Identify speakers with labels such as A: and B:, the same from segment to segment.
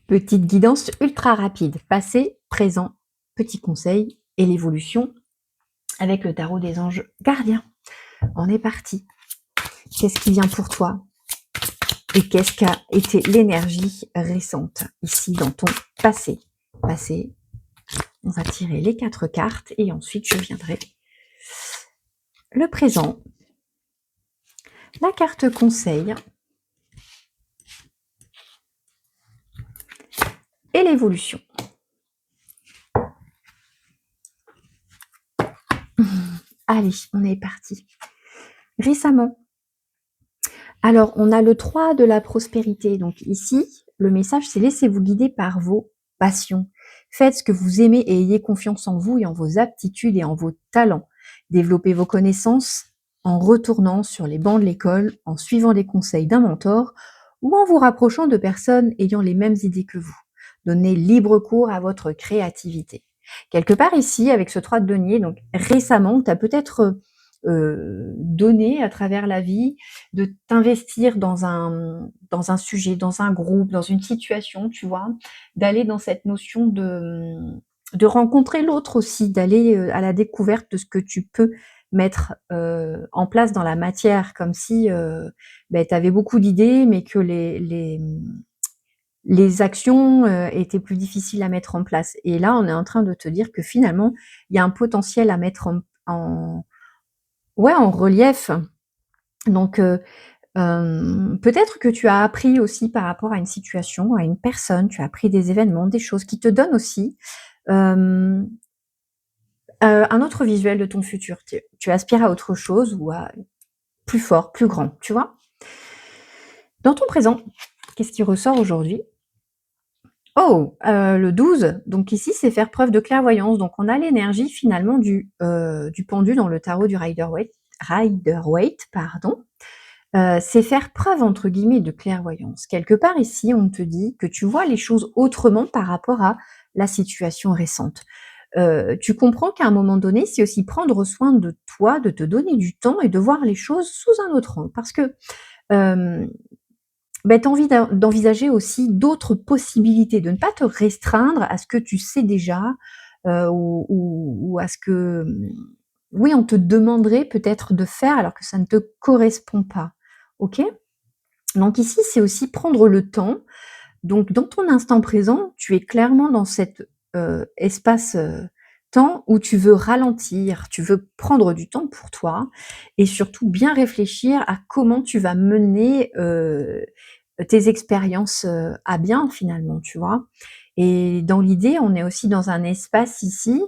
A: Petite guidance ultra rapide, passé, présent, petit conseil et l'évolution avec le tarot des anges gardiens. On est parti. Qu'est-ce qui vient pour toi? Et qu'est-ce qu'a été l'énergie récente ici dans ton passé? Passé, on va tirer les 4 cartes et ensuite je viendrai le présent, la carte conseil et l'évolution. Allez, on est parti. Récemment. Alors, on a le 3 de la prospérité. Donc ici, le message, c'est laissez-vous guider par vos passions. Faites ce que vous aimez et ayez confiance en vous et en vos aptitudes et en vos talents. Développez vos connaissances en retournant sur les bancs de l'école, en suivant les conseils d'un mentor ou en vous rapprochant de personnes ayant les mêmes idées que vous. Donnez libre cours à votre créativité. Quelque part ici, avec ce 3 de denier, donc récemment, tu as peut-être donné à travers la vie, de t'investir dans un sujet, dans un groupe, dans une situation, tu vois? D'aller dans cette notion de rencontrer l'autre aussi, d'aller, à la découverte de ce que tu peux mettre, en place dans la matière. Comme si, tu avais beaucoup d'idées, mais que les actions, étaient plus difficiles à mettre en place. Et là, on est en train de te dire que finalement, il y a un potentiel à mettre en relief. Donc, peut-être que tu as appris aussi par rapport à une situation, à une personne, tu as appris des événements, des choses qui te donnent aussi, hem, un autre visuel de ton futur. Tu aspires à autre chose ou à plus fort, plus grand, tu vois? Dans ton présent, qu'est-ce qui ressort aujourd'hui? Oh! Le 12, donc ici, c'est faire preuve de clairvoyance. Donc on a l'énergie finalement du pendu dans le tarot du Rider-Waite, pardon. C'est faire preuve entre guillemets de clairvoyance. Quelque part ici, on te dit que tu vois les choses autrement par rapport à la situation récente. Tu comprends qu'à un moment donné, c'est aussi prendre soin de toi, de te donner du temps et de voir les choses sous un autre angle. Parce que, hem, tu as envie d'envisager aussi d'autres possibilités, de ne pas te restreindre à ce que tu sais déjà, ou à ce que, oui, on te demanderait peut-être de faire alors que ça ne te correspond pas. OK? Donc ici, c'est aussi prendre le temps. Donc dans ton instant présent, tu es clairement dans cet, espace, temps où tu veux ralentir, tu veux prendre du temps pour toi et surtout bien réfléchir à comment tu vas mener, tes expériences, à bien finalement, tu vois? Et dans l'idée, on est aussi dans un espace ici,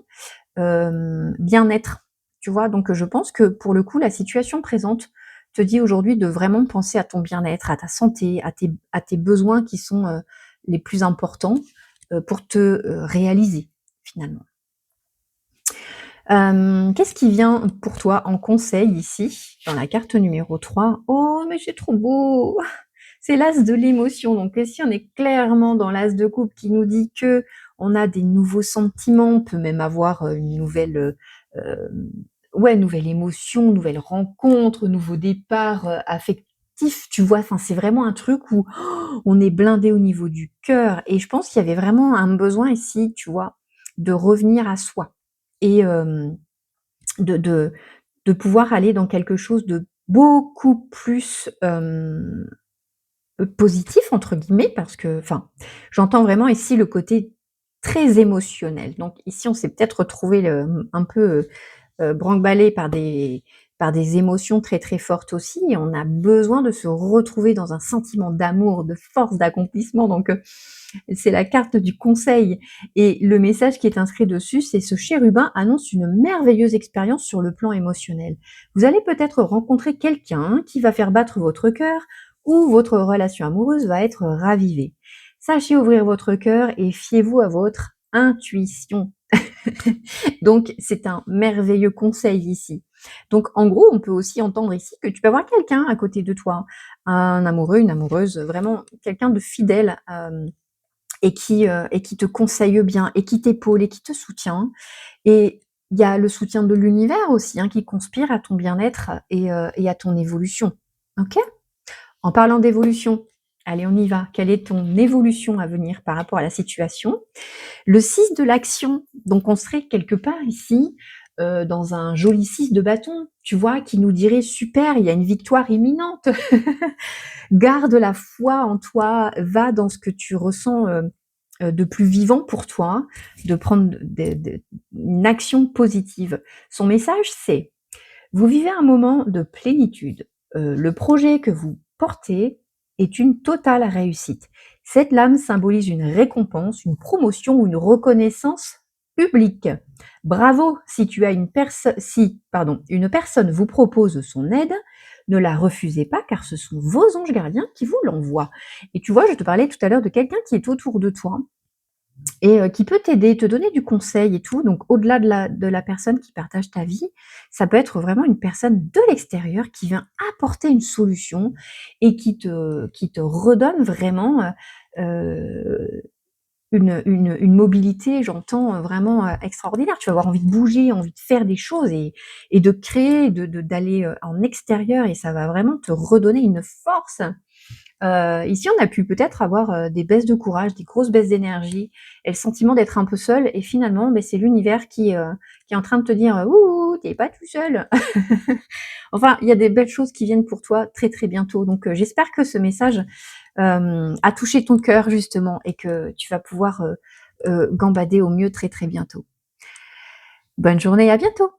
A: bien-être, tu vois? Donc je pense que pour le coup, la situation présente te dit aujourd'hui de vraiment penser à ton bien-être, à ta santé, à tes besoins qui sont, les plus importants, pour te, réaliser finalement. Qu'est-ce qui vient pour toi en conseil ici, dans la carte numéro 3? Oh mais c'est trop beau! C'est l'as de l'émotion, donc ici on est clairement dans l'as de coupe qui nous dit que on a des nouveaux sentiments, on peut même avoir, une nouvelle, ouais, nouvelle émotion, nouvelle rencontre, nouveau départ, affectif, tu vois? Enfin, c'est vraiment un truc où on est blindé au niveau du cœur et je pense qu'il y avait vraiment un besoin ici, tu vois? De revenir à soi et de de pouvoir aller dans quelque chose de beaucoup plus, «positif» entre guillemets parce que enfin, j'entends vraiment ici le côté très émotionnel. Donc ici, on s'est peut-être retrouvé un peu, branle-ballé par des émotions très, très fortes aussi et on a besoin de se retrouver dans un sentiment d'amour, de force, d'accomplissement donc c'est la carte du conseil et le message qui est inscrit dessus, c'est: «Ce chérubin annonce une merveilleuse expérience sur le plan émotionnel. Vous allez peut-être rencontrer quelqu'un qui va faire battre votre cœur ou votre relation amoureuse va être ravivée. Sachez ouvrir votre cœur et fiez-vous à votre intuition.» Donc c'est un merveilleux conseil ici. Donc en gros, on peut aussi entendre ici que tu peux avoir quelqu'un à côté de toi, un amoureux, une amoureuse, vraiment quelqu'un de fidèle, et qui te conseille bien et qui t'épaule et qui te soutient et il y a le soutien de l'univers aussi, hein, qui conspire à ton bien-être et à ton évolution. OK? En parlant d'évolution, Allez, on y va. Quelle est ton évolution à venir par rapport à la situation? Le 6 de l'action, donc on serait quelque part ici, dans un joli 6 de bâton, tu vois? Qui nous dirait: «Super, il y a une victoire imminente. Garde la foi en toi, va dans ce que tu ressens, de plus vivant pour toi, de prendre une action positive». Son message, c'est: vous vivez un moment de plénitude. Le projet que vous portez est une totale réussite. Cette lame symbolise une récompense, une promotion ou une reconnaissance publique. Bravo si tu as une personne vous propose son aide, ne la refusez pas car ce sont vos anges gardiens qui vous l'envoient. Et tu vois, je te parlais tout à l'heure de quelqu'un qui est autour de toi et qui peut t'aider, te donner du conseil et tout. Donc au-delà de la personne qui partage ta vie, ça peut être vraiment une personne de l'extérieur qui vient apporter une solution et qui te redonne vraiment, une mobilité, j'entends, vraiment, extraordinaire. Tu vas avoir envie de bouger, envie de faire des choses et de créer, d'aller, en extérieur et ça va vraiment te redonner une force. Ici, on a pu peut-être avoir, des baisses de courage, des grosses baisses d'énergie et le sentiment d'être un peu seul et finalement, beh, c'est l'univers qui est en train de te dire: «Ouh, tu es pas tout seul». Enfin, il y a des belles choses qui viennent pour toi très, très bientôt donc j'espère que ce message, a touché ton cœur justement et que tu vas pouvoir, gambader au mieux très, très bientôt. Bonne journée, à bientôt!